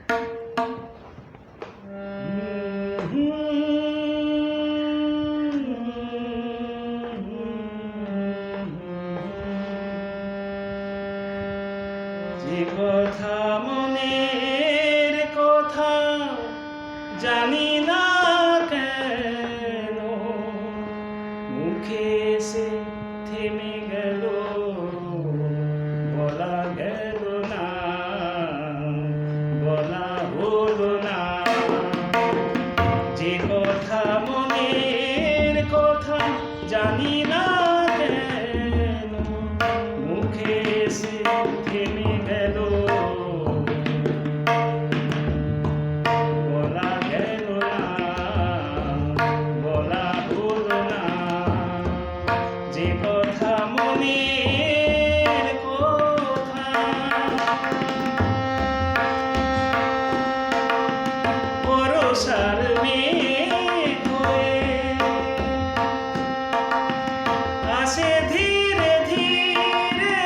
যে কথা মনের কথা জানি না কেন মুখে এসে থেমে গেল, বলা গেল না, বলা হলো না। যে কথা মনের কথা জানি না কেন মুখে এসে থেমে গেল, বলা গেল না, বলা হলো না। যে কথা মনের কথা বরষার মেঘ হয়ে আসে ধীরে ধীরে,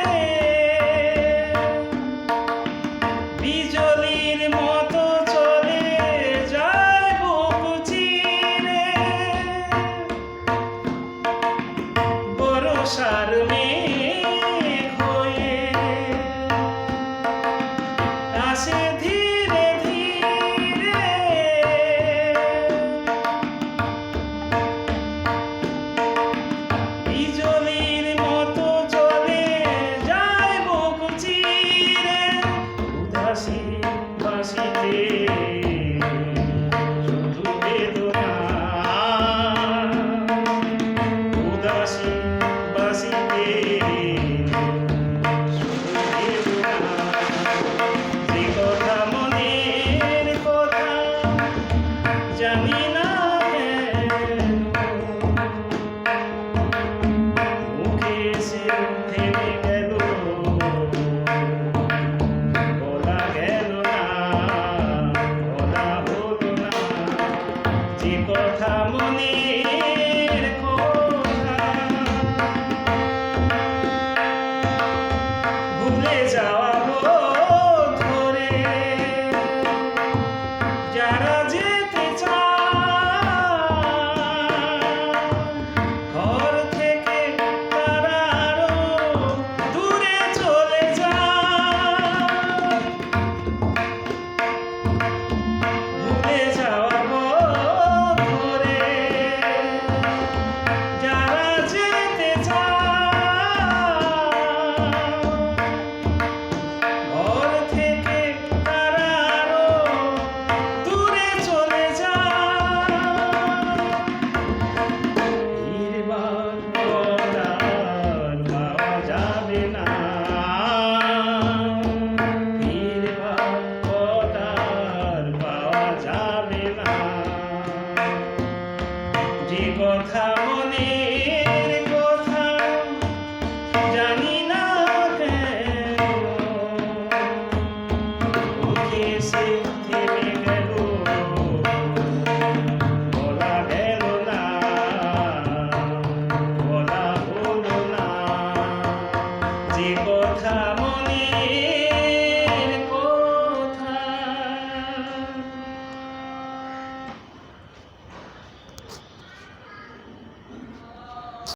বিজলির মতো চলে যায় বুক চিরে। বরষার মেঘ হয়ে আসে ধীরে